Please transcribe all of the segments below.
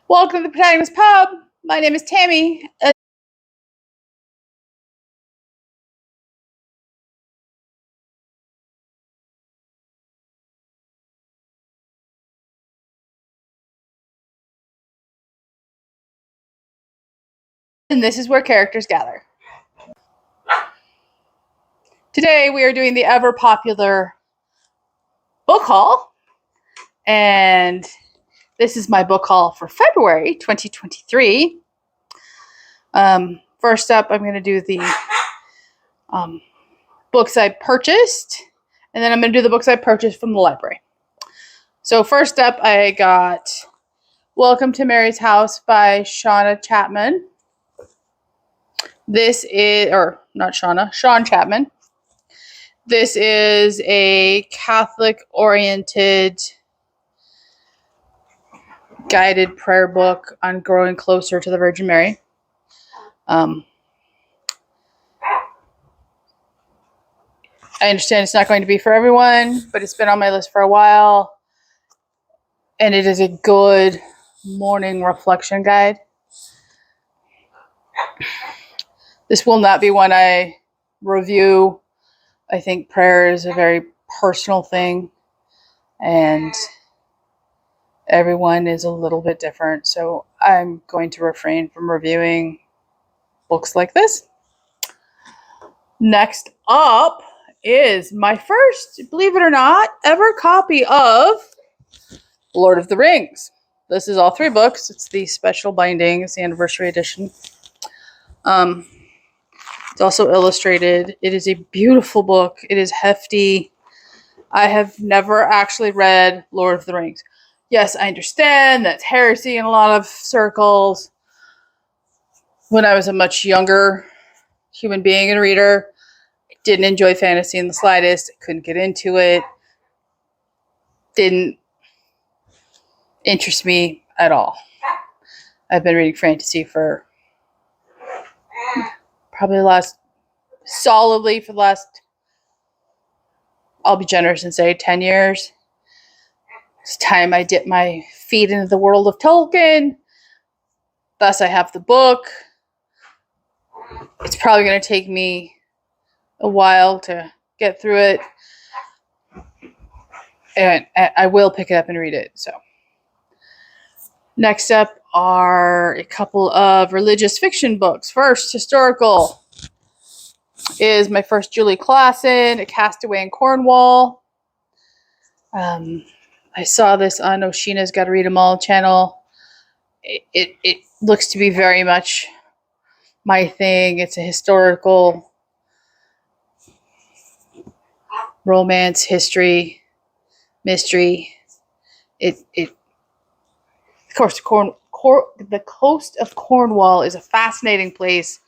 Welcome to the Protagonist Pub. My name is Tammy. And this is where characters gather. Today we are doing the ever popular book haul. And this is my book haul for February 2023. First up, I'm going to do the books I purchased. And then I'm going to do the books I purchased from the library. So first up, I got Welcome to Mary's House by Shauna Chapman. This is, or not Shauna, Sean Chapman. This is a Catholic-oriented guided prayer book on growing closer to the Virgin Mary. I understand it's not going to be for everyone, but it's been on my list for a while. And it is a good morning reflection guide. This will not be one I review. I think prayer is a very personal thing, and everyone is a little bit different. So I'm going to refrain from reviewing books like this. Next up is my first, believe it or not, ever copy of Lord of the Rings. This is all 3 books. It's the special binding. It's the anniversary edition. It's also illustrated. It is a beautiful book. It is hefty. I have never actually read Lord of the Rings. Yes, I understand that's heresy in a lot of circles. When I was a much younger human being and reader, I didn't enjoy fantasy in the slightest. I couldn't get into it. Didn't interest me at all. I've been reading fantasy for probably solidly for the last, I'll be generous and say 10 years. It's time I dip my feet into the world of Tolkien. Thus, I have the book. It's probably going to take me a while to get through it. And I will pick it up and read it. So, next up are a couple of religious fiction books. First, historical is my first Julie Klassen, A Castaway in Cornwall. I saw this on Oceana's Gotta Read 'Em All channel. It looks to be very much my thing. It's a historical romance, history, mystery. Of course, the coast of Cornwall is a fascinating place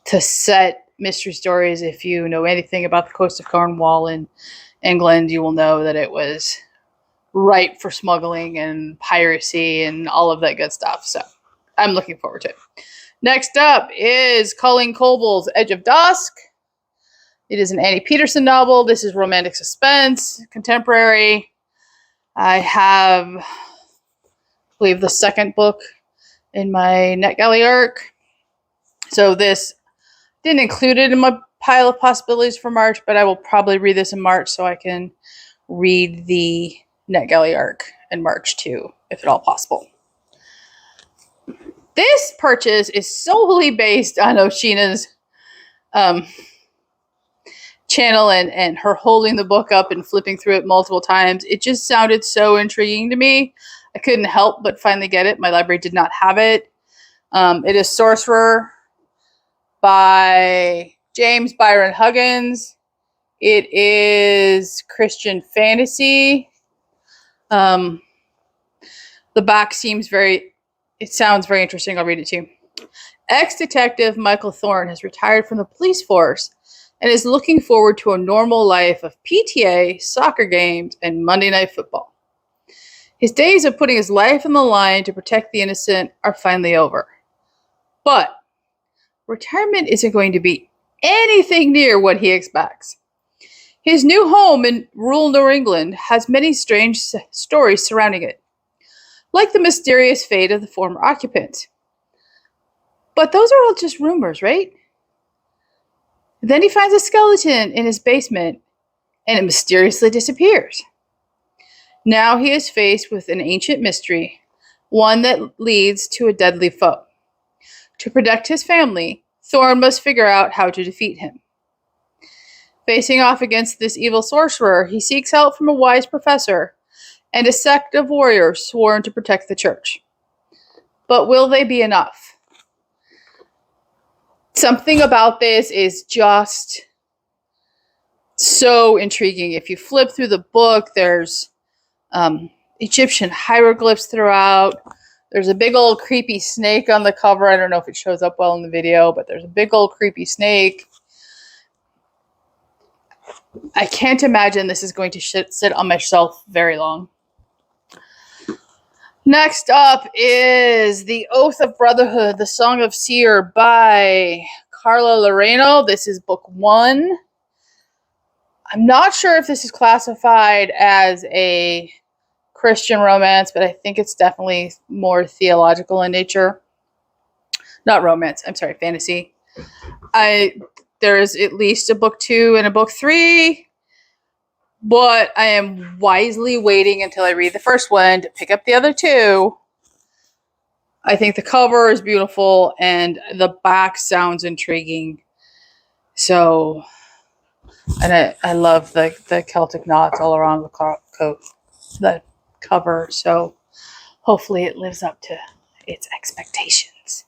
to set mystery stories. If you know anything about the coast of Cornwall in England, you will know that it was ripe for smuggling and piracy and all of that good stuff. So I'm looking forward to it. Next up is Colleen Cobles' Edge of Dusk. It is an Annie Peterson novel. This is romantic suspense, contemporary. I have, I believe, the second book in my NetGalley arc. So this didn't include it in my pile of possibilities for March, but I will probably read this in March so I can read the NetGalley arc in March too, if at all possible. This purchase is solely based on Oceana's channel and her holding the book up and flipping through it multiple times. It just sounded so intriguing to me. I couldn't help but finally get it. My library did not have it. It is Sorcerer by James Byron Huggins. It is Christian fantasy. The back sounds very interesting. I'll read it to you. Ex-detective Michael Thorne has retired from the police force and is looking forward to a normal life of PTA, soccer games, and Monday Night Football. His days of putting his life on the line to protect the innocent are finally over. But retirement isn't going to be anything near what he expects. His new home in rural New England has many strange stories surrounding it. like the mysterious fate of the former occupant. But those are all just rumors, right? Then he finds a skeleton in his basement, and it mysteriously disappears. Now he is faced with an ancient mystery, one that leads to a deadly foe. To protect his family, Thorn must figure out how to defeat him. Facing off against this evil sorcerer, he seeks help from a wise professor and a sect of warriors sworn to protect the church. But will they be enough? Something about this is just so intriguing. If you flip through the book, there's Egyptian hieroglyphs throughout. There's a big old creepy snake on the cover. I don't know if it shows up well in the video, but there's a big old creepy snake. I can't imagine this is going to sit on my shelf very long. Next up is The Oath of Brotherhood, The Song of Seer by Carla Loreno. This is book 1. I'm not sure if this is classified as a Christian romance, but I think it's definitely more theological in nature. Not romance, I'm sorry, fantasy. There's at least a book 2 and a book 3, but I am wisely waiting until I read the first one to pick up the other 2. I think the cover is beautiful and the back sounds intriguing. So, and I love the Celtic knots all around the cover. So hopefully it lives up to its expectations.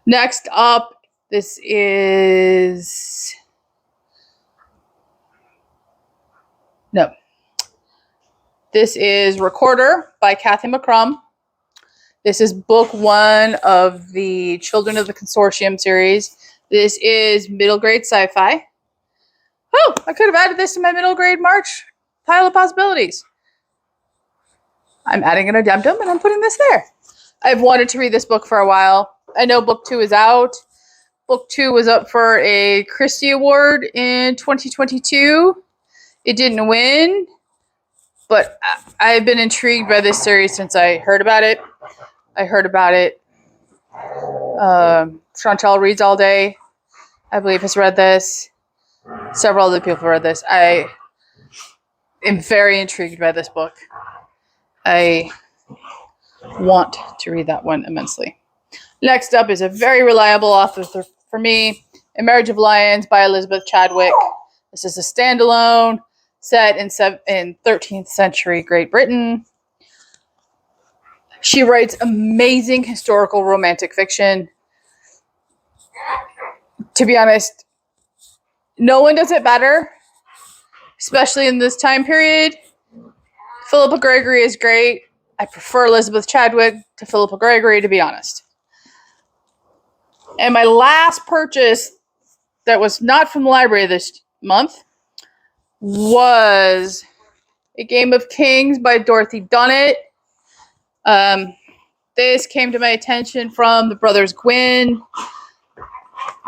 Next up, this is Recorder by Kathy McCrum. This is book 1 of the Children of the Consortium series. This is middle grade sci-fi. Oh, I could have added this to my middle grade March pile of possibilities. I'm adding an addendum and I'm putting this there. I've wanted to read this book for a while. I know book 2 is out. Book 2 was up for a Christie Award in 2022. It didn't win, but I've been intrigued by this series since I heard about it. Chantel Reads All Day, I believe, has read this. Several other people have read this. I am very intrigued by this book. I want to read that one immensely. Next up is a very reliable author for me, A Marriage of Lions by Elizabeth Chadwick. This is a standalone set in 13th century Great Britain. She writes amazing historical romantic fiction. To be honest, no one does it better, especially in this time period. Philippa Gregory is great. I prefer Elizabeth Chadwick to Philippa Gregory, to be honest. And my last purchase that was not from the library this month was A Game of Kings by Dorothy Dunnett. This came to my attention from the Brothers Gwyn.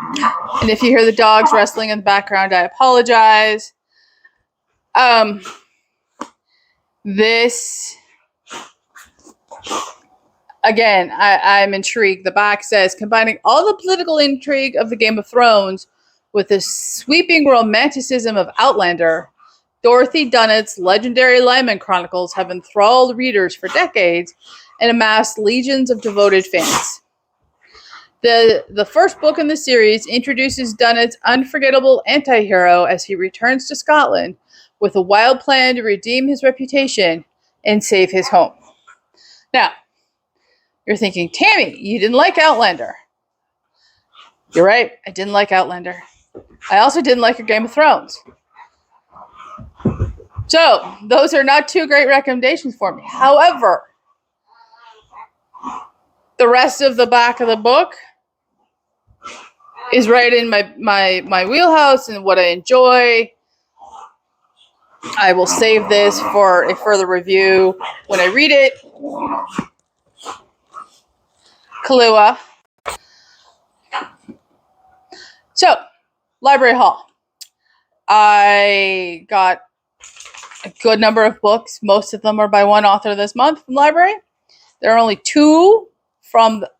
And if you hear the dogs wrestling in the background, I apologize. This, again, I'm intrigued. The back says, combining all the political intrigue of the Game of Thrones with the sweeping romanticism of Outlander, Dorothy Dunnett's legendary Lyman Chronicles have enthralled readers for decades and amassed legions of devoted fans. The first book in the series introduces Dunnett's unforgettable anti-hero as he returns to Scotland with a wild plan to redeem his reputation and save his home. Now, you're thinking, Tammy, you didn't like Outlander. You're right, I didn't like Outlander. I also didn't like your Game of Thrones. So, those are not 2 great recommendations for me. However, the rest of the back of the book is right in my wheelhouse and what I enjoy. I will save this for a further review when I read it. Kahlua. So, library haul. I got a good number of books. Most of them are by one author this month from the library. There are only 2 from the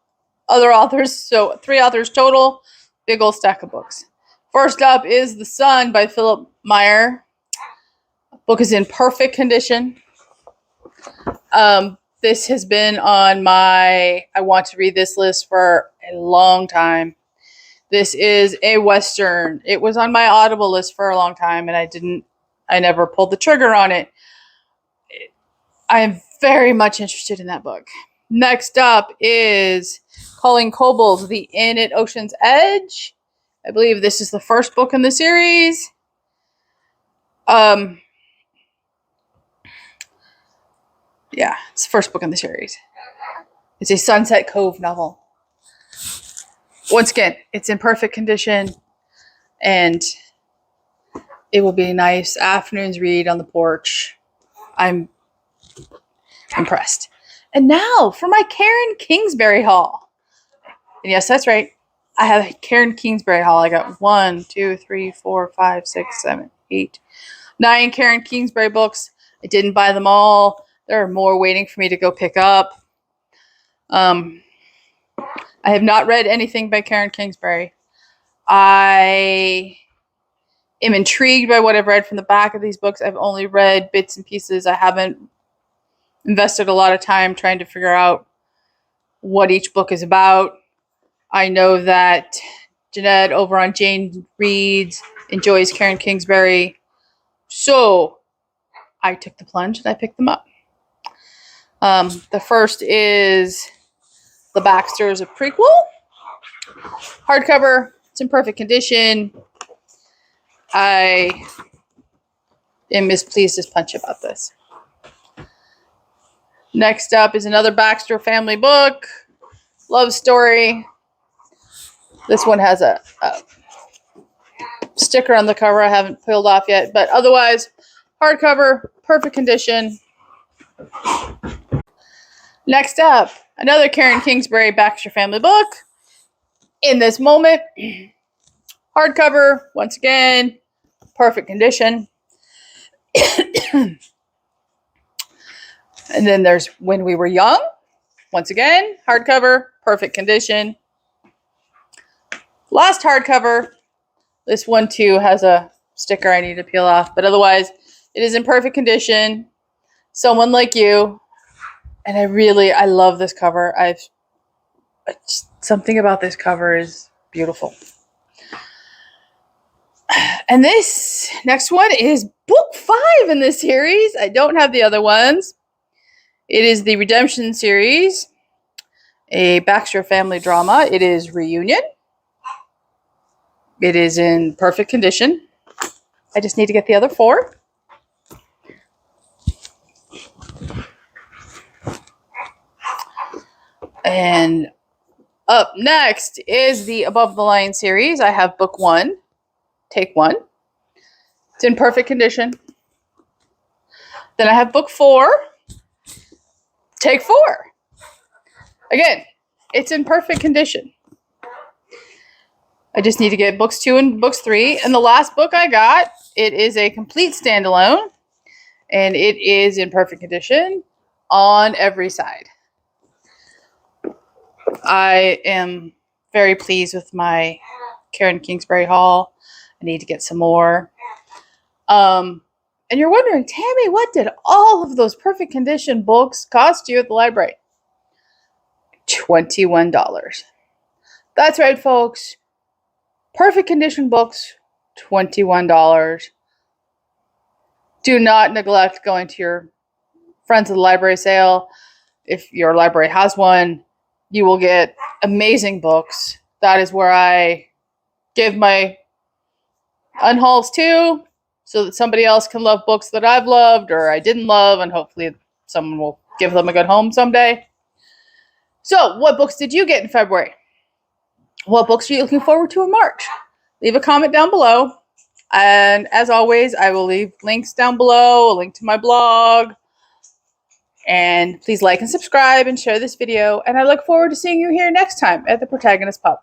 other authors, so 3 authors total. Big old stack of books. First up is The Sun by Philip Meyer. The book is in perfect condition. This has been on my I want to read this list for a long time. This is a Western. It was on my Audible list for a long time, and I never pulled the trigger on it. I am very much interested in that book. Next up is Colleen Cobles, The Inn at Ocean's Edge. I believe this is the first book in the series. Yeah, it's the first book in the series. It's a Sunset Cove novel. Once again, it's in perfect condition, and it will be a nice afternoon's read on the porch. I'm impressed. And now for my Karen Kingsbury haul. And yes, that's right. I have a Karen Kingsbury haul. I got 1, 2, 3, 4, 5, 6, 7, 8, 9 Karen Kingsbury books. I didn't buy them all. There are more waiting for me to go pick up. I have not read anything by Karen Kingsbury. I am intrigued by what I've read from the back of these books. I've only read bits and pieces. I haven't invested a lot of time trying to figure out what each book is about. I know that Jeanette over on Jane Reads enjoys Karen Kingsbury. So I took the plunge and I picked them up. The first is The Baxters, a prequel. Hardcover. It's in perfect condition. I am as pleased as punch about this. Next up is another Baxter family book. Love story. This one has a sticker on the cover I haven't peeled off yet, but otherwise, hardcover, perfect condition. Next up, another Karen Kingsbury Baxter family book. In This Moment, hardcover, once again, perfect condition. And then there's When We Were Young, once again, hardcover, perfect condition. Last hardcover, this one too has a sticker I need to peel off, but otherwise it is in perfect condition. Someone Like You. And I love this cover. Something about this cover is beautiful. And this next one is book 5 in this series. I don't have the other ones. It is the Redemption series, a Baxter family drama. It is Reunion. It is in perfect condition. I just need to get the other 4. And up next is the Above the Line series. I have book 1, take 1. It's in perfect condition. Then I have book 4, take 4. Again, it's in perfect condition. I just need to get books 2 and books 3. And the last book I got, it is a complete standalone. And it is in perfect condition on every side. I am very pleased with my Karen Kingsbury haul. I need to get some more. And you're wondering, Tammy, what did all of those perfect condition books cost you at the library? $21. That's right, folks. Perfect condition books, $21. Do not neglect going to your friends of the library sale. If your library has one, you will get amazing books. That is where I give my unhauls to, so that somebody else can love books that I've loved or I didn't love, and hopefully someone will give them a good home someday. So, what books did you get in February? What books are you looking forward to in March? Leave a comment down below. And as always, I will leave links down below, a link to my blog. And please like and subscribe and share this video. And I look forward to seeing you here next time at the Protagonist Pub.